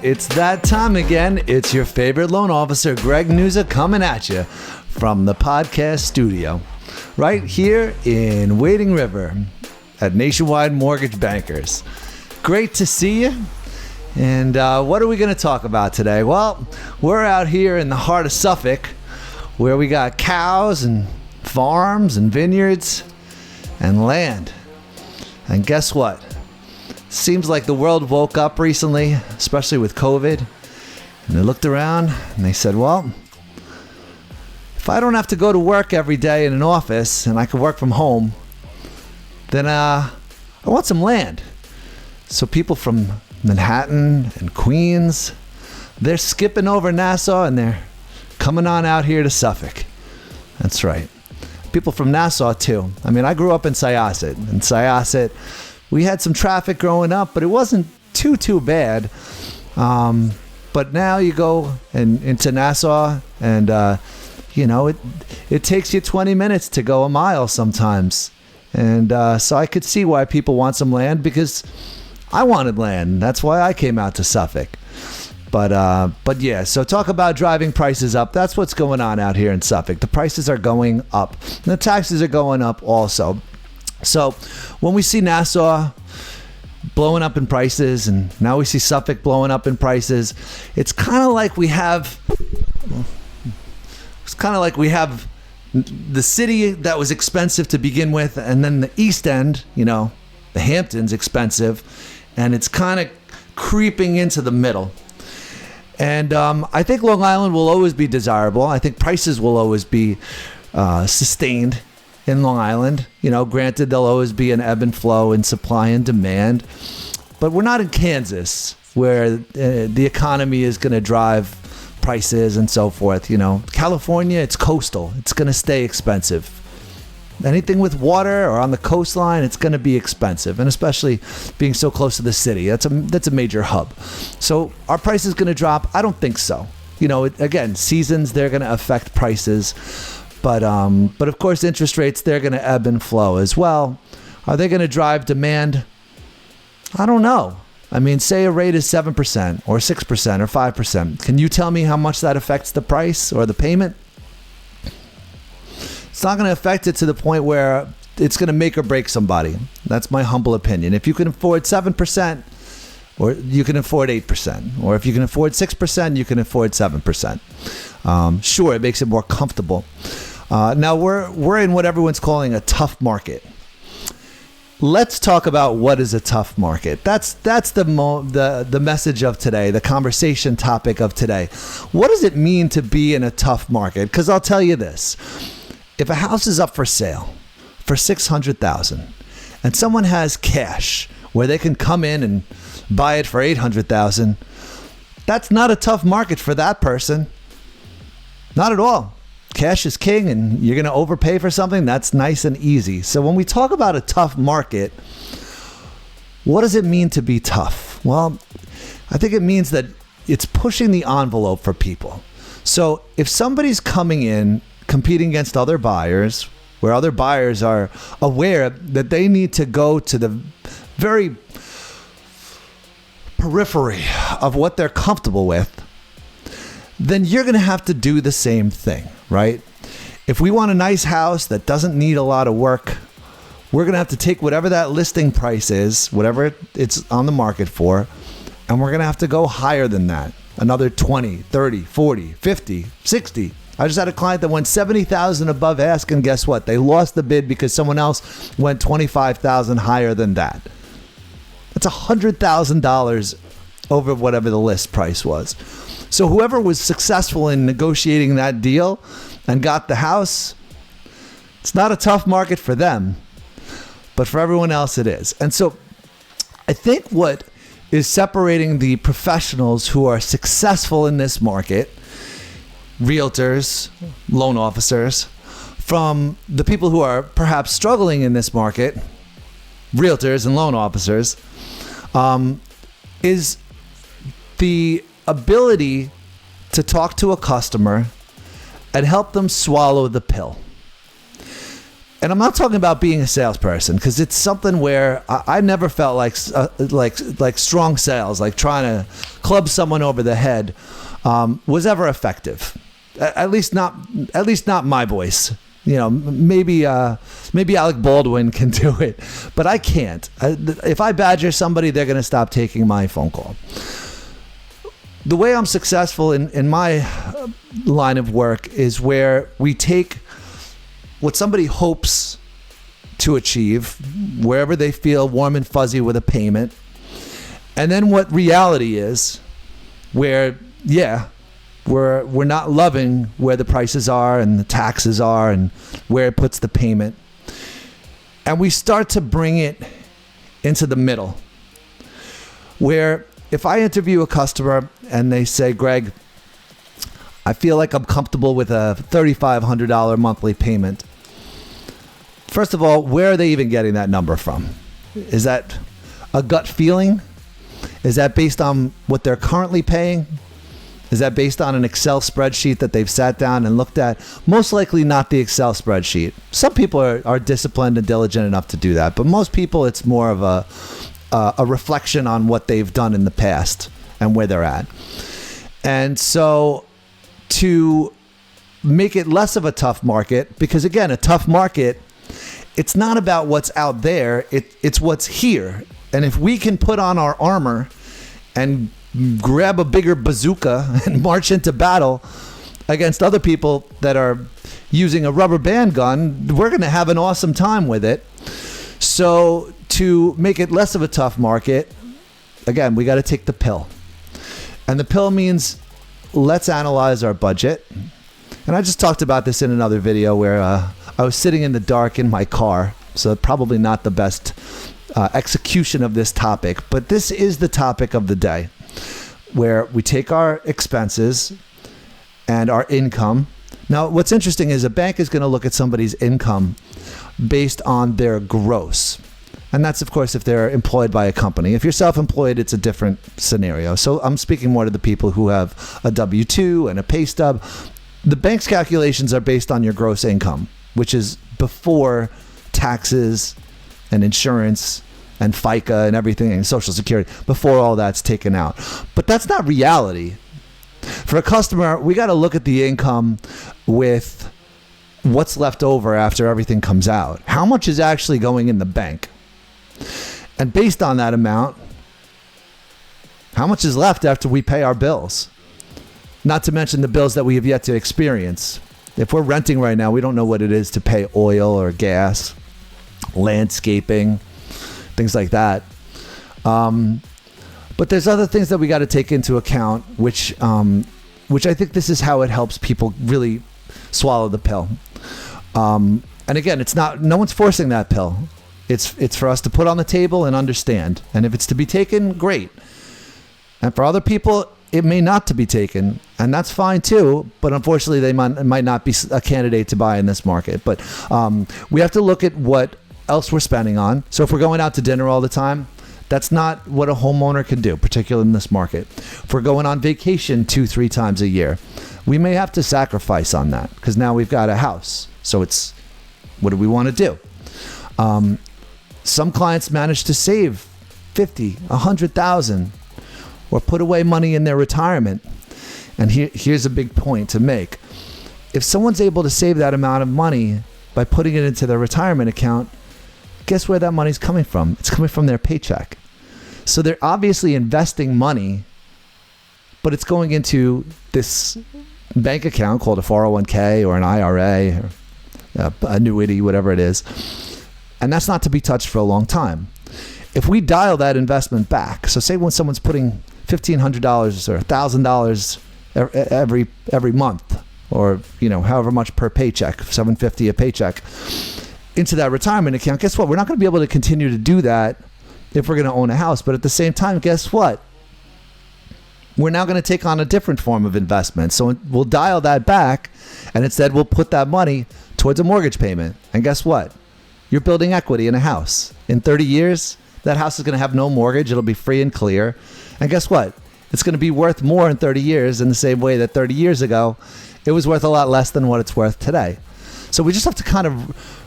It's that time again. It's your favorite loan officer, Greg Newsa, coming at you from the podcast studio right here in Wading River at Nationwide Mortgage Bankers. Great to see you. And what are we going to talk about today? Well, we're out here in the heart of Suffolk where we got cows and farms and vineyards and land. And guess what? Seems like the world woke up recently, especially with COVID. And they looked around and they said, well, if I don't have to go to work every day in an office and I can work from home, then I want some land. So people from Manhattan and Queens, they're skipping over Nassau and they're coming on out here to Suffolk. That's right. People from Nassau too. I mean, I grew up in Syosset. In Syosset, we had some traffic growing up, but it wasn't too bad. But now you go into Nassau and, it takes you 20 minutes to go a mile sometimes. And so I could see why people want some land, because I wanted land. That's why I came out to Suffolk. But yeah, so talk about driving prices up. That's what's going on out here in Suffolk. The prices are going up. And the taxes are going up also. So when we see Nassau blowing up in prices and now we see Suffolk blowing up in prices, it's kind of like we have the city that was expensive to begin with, and then the East End, the Hamptons, expensive, and it's kind of creeping into the middle. And I think Long Island will always be desirable. I think prices will always be sustained in Long Island. Granted, there'll always be an ebb and flow in supply and demand, but we're not in Kansas where the economy is going to drive prices and so forth. California, it's coastal. It's going to stay expensive. Anything with water or on the coastline, it's going to be expensive, and especially being so close to the city, that's a major hub. So our price is going to drop? I don't think so. Again, seasons, they're going to affect prices, but of course, interest rates, they're going to ebb and flow as well. Are they going to drive demand? I don't know. I mean, say a rate is 7% or 6% or 5%. Can you tell me how much that affects the price or the payment? It's not going to affect it to the point where it's going to make or break somebody. That's my humble opinion. If you can afford 7%, or you can afford 8%, or if you can afford 6%, you can afford 7%. Sure, it makes it more comfortable. Now we're in what everyone's calling a tough market. Let's talk about what is a tough market. That's the message of today, the conversation topic of today. What does it mean to be in a tough market? Because I'll tell you this. If a house is up for sale for $600,000 and someone has cash where they can come in and buy it for $800,000, that's not a tough market for that person. Not at all. Cash is king, and you're going to overpay for something that's nice and easy. So when we talk about a tough market, what does it mean to be tough? Well, I think it means that it's pushing the envelope for people. So if somebody's coming in competing against other buyers, where other buyers are aware that they need to go to the very periphery of what they're comfortable with, then you're going to have to do the same thing, right? If we want a nice house that doesn't need a lot of work, we're going to have to take whatever that listing price is, whatever it's on the market for, and we're going to have to go higher than that. Another 20, 30, 40, 50, 60. I just had a client that went $70,000 above ask, and guess what? They lost the bid because someone else went $25,000 higher than that. That's $100,000 over whatever the list price was. So whoever was successful in negotiating that deal and got the house, it's not a tough market for them, but for everyone else it is. And so I think what is separating the professionals who are successful in this market, realtors, loan officers, from the people who are perhaps struggling in this market, realtors and loan officers, is the ability to talk to a customer and help them swallow the pill. And I'm not talking about being a salesperson, because it's something where I never felt like strong sales, like trying to club someone over the head, was ever effective. At least not my voice. You know, maybe Alec Baldwin can do it, but I can't. If I badger somebody, they're going to stop taking my phone call. The way I'm successful in my line of work is where we take what somebody hopes to achieve, wherever they feel warm and fuzzy with a payment, and then what reality is, where, yeah, we're not loving where the prices are and the taxes are and where it puts the payment. And we start to bring it into the middle, where if I interview a customer and they say, Greg, I feel like I'm comfortable with a $3,500 monthly payment. First of all, where are they even getting that number from? Is that a gut feeling? Is that based on what they're currently paying? Is that based on an Excel spreadsheet that they've sat down and looked at? Most likely not the Excel spreadsheet. Some people are disciplined and diligent enough to do that, but most people, it's more of a reflection on what they've done in the past and where they're at. And so to make it less of a tough market, because again, a tough market, it's not about what's out there, it's what's here. And if we can put on our armor and grab a bigger bazooka and march into battle against other people that are using a rubber band gun, we're going to have an awesome time with it. So to make it less of a tough market, again, we got to take the pill. And the pill means let's analyze our budget. And I just talked about this in another video where I was sitting in the dark in my car, so probably not the best execution of this topic, but this is the topic of the day, where we take our expenses and our income. Now, what's interesting is a bank is going to look at somebody's income based on their gross. And that's, of course, if they're employed by a company. If you're self-employed, it's a different scenario. So I'm speaking more to the people who have a W-2 and a pay stub. The bank's calculations are based on your gross income, which is before taxes and insurance and FICA and everything and Social Security, before all that's taken out. But that's not reality. For a customer, we got to look at the income with what's left over after everything comes out. How much is actually going in the bank? And based on that amount, how much is left after we pay our bills? Not to mention the bills that we have yet to experience. If we're renting right now, we don't know what it is to pay oil or gas, landscaping, things like that. But there's other things that we got to take into account, which I think this is how it helps people really swallow the pill. And again, it's not, no one's forcing that pill. It's for us to put on the table and understand. And if it's to be taken, great. And for other people, it may not to be taken, and that's fine too. But unfortunately, they might not be a candidate to buy in this market. But we have to look at what else we're spending on. So if we're going out to dinner all the time, that's not what a homeowner can do, particularly in this market. If we're going on vacation 2-3 times a year, we may have to sacrifice on that because now we've got a house. So it's, what do we want to do? Some clients manage to save $50,000, $100,000 or put away money in their retirement. And here's a big point to make. If someone's able to save that amount of money by putting it into their retirement account, guess where that money's coming from? It's coming from their paycheck. So they're obviously investing money, but it's going into this bank account called a 401k or an IRA or annuity, whatever it is. And that's not to be touched for a long time. If we dial that investment back, so say when someone's putting $1,500 or $1,000 every month, or however much per paycheck, $750 a paycheck, into that retirement account, guess what? We're not going to be able to continue to do that if we're going to own a house. But at the same time, guess what? We're now going to take on a different form of investment. So we'll dial that back, and instead we'll put that money towards a mortgage payment. And guess what? You're building equity in a house. In 30 years, that house is going to have no mortgage. It'll be free and clear. And guess what? It's going to be worth more in 30 years in the same way that 30 years ago, it was worth a lot less than what it's worth today. So we just have to kind of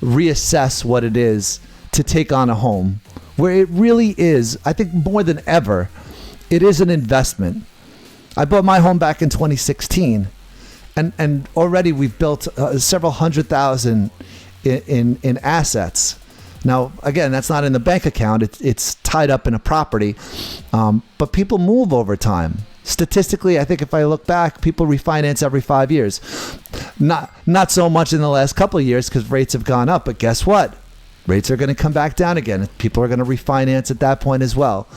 reassess what it is to take on a home, where it really is, I think more than ever, it is an investment. I bought my home back in 2016, and already we've built several $100,000 in assets. Now, again, that's not in the bank account. It's tied up in a property, but people move over time. Statistically, I think if I look back, people refinance every 5 years. Not so much in the last couple of years because rates have gone up, but guess what? Rates are going to come back down again. People are going to refinance at that point as well.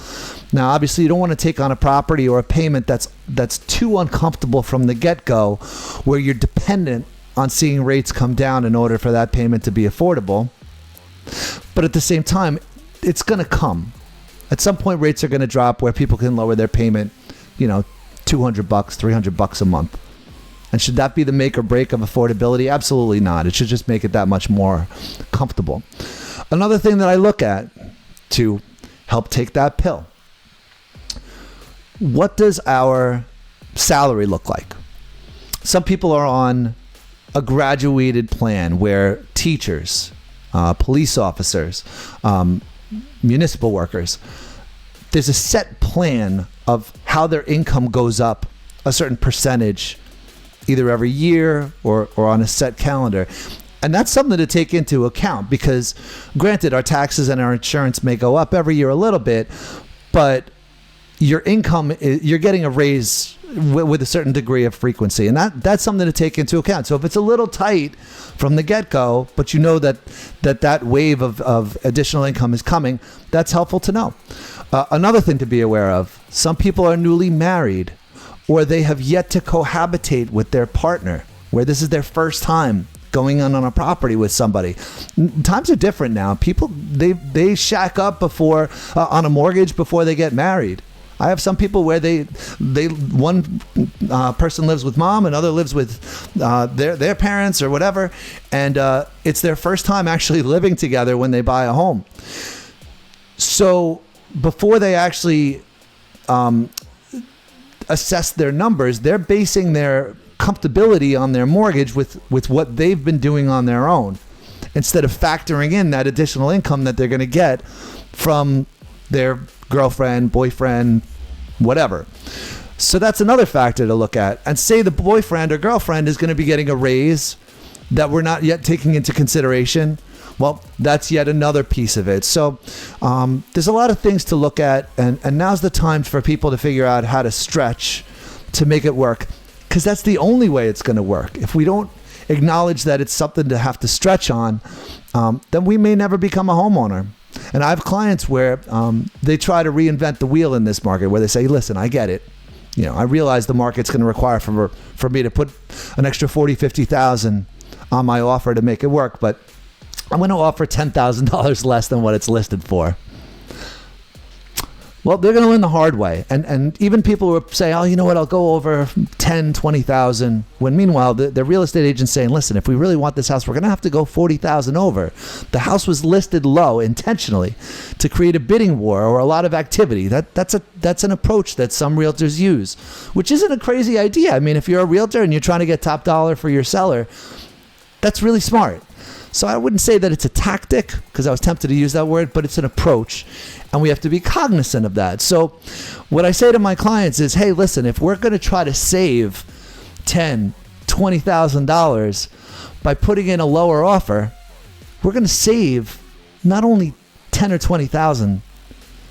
Now, obviously, you don't want to take on a property or a payment that's too uncomfortable from the get-go, where you're dependent on seeing rates come down in order for that payment to be affordable. But at the same time, it's going to come. At some point, rates are going to drop where people can lower their payment, $200, $300 a month. And should that be the make or break of affordability? Absolutely not. It should just make it that much more comfortable. Another thing that I look at to help take that pill: what does our salary look like? Some people are on a graduated plan where teachers, police officers, municipal workers, there's a set plan of how their income goes up a certain percentage either every year or on a set calendar. And that's something to take into account because, granted, our taxes and our insurance may go up every year a little bit, but your income, you're getting a raise with a certain degree of frequency. And that's something to take into account. So if it's a little tight from the get-go, but you know that wave of additional income is coming, that's helpful to know. Another thing to be aware of: some people are newly married, or they have yet to cohabitate with their partner, where this is their first time going on a property with somebody. Times are different now. People, they shack up before on a mortgage before they get married. I have some people where one person lives with mom, another lives with their parents or whatever, and it's their first time actually living together when they buy a home. So before they actually assess their numbers, they're basing their comfortability on their mortgage with what they've been doing on their own, instead of factoring in that additional income that they're going to get from their girlfriend, boyfriend, whatever. So that's another factor to look at. And say the boyfriend or girlfriend is going to be getting a raise that we're not yet taking into consideration. Well, that's yet another piece of it. So there's a lot of things to look at, and now's the time for people to figure out how to stretch to make it work, because that's the only way it's going to work. If we don't acknowledge that it's something to have to stretch on, then we may never become a homeowner. And I have clients where they try to reinvent the wheel in this market, where they say, listen, I get it. I realize the market's going to require for me to put an extra $40,000, $50,000 on my offer to make it work, but I'm going to offer $10,000 less than what it's listed for. Well, they're going to learn the hard way. And even people who say, oh, you know what, I'll go over 10, 20,000. When meanwhile, the real estate agent's saying, listen, if we really want this house, we're going to have to go 40,000 over. The house was listed low intentionally to create a bidding war or a lot of activity. That's an approach that some realtors use, which isn't a crazy idea. I mean, if you're a realtor and you're trying to get top dollar for your seller, that's really smart. So I wouldn't say that it's a tactic, because I was tempted to use that word, but it's an approach, and we have to be cognizant of that. So what I say to my clients is, hey, listen, if we're going to try to save $10,000, $20,000 by putting in a lower offer, we're going to save not only $10,000 or $20,000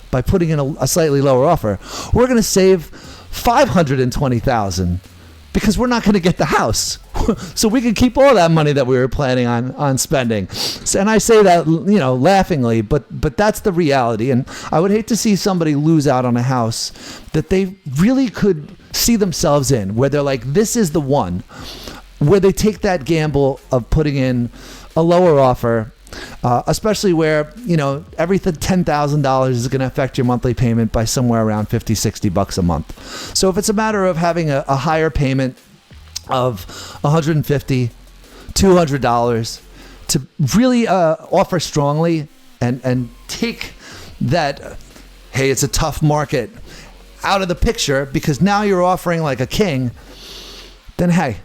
by putting in a slightly lower offer, we're going to save $520,000. Because we're not going to get the house. So we can keep all that money that we were planning on spending. And I say that, laughingly, but that's the reality. And I would hate to see somebody lose out on a house that they really could see themselves in, where they're like, this is the one, where they take that gamble of putting in a lower offer, especially where, every $10,000 is going to affect your monthly payment by somewhere around $50, $60 a month. So if it's a matter of having a higher payment of $150, $200 to really offer strongly and take that, hey, it's a tough market, out of the picture, because now you're offering like a king, then hey,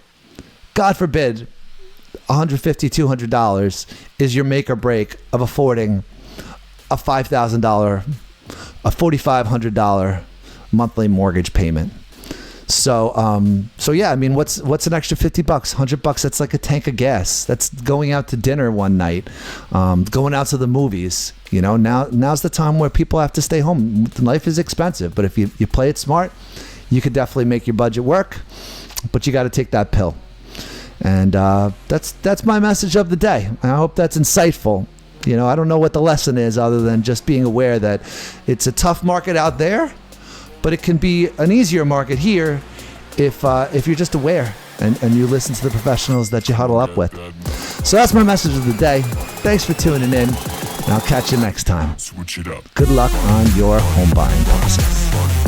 God forbid, $150, $200 is your make or break of affording a $5,000, a $4,500 monthly mortgage payment. So yeah, I mean, what's an extra $50, $100? That's like a tank of gas. That's going out to dinner one night, going out to the movies. You know, now's the time where people have to stay home. Life is expensive, but if you play it smart, you could definitely make your budget work. But you got to take that pill. And that's my message of the day. I hope that's insightful. You know, I don't know what the lesson is other than just being aware that it's a tough market out there, but it can be an easier market here if you're just aware and you listen to the professionals that you huddle up with. So that's my message of the day. Thanks for tuning in, and I'll catch you next time. Switch it up. Good luck on your home buying process.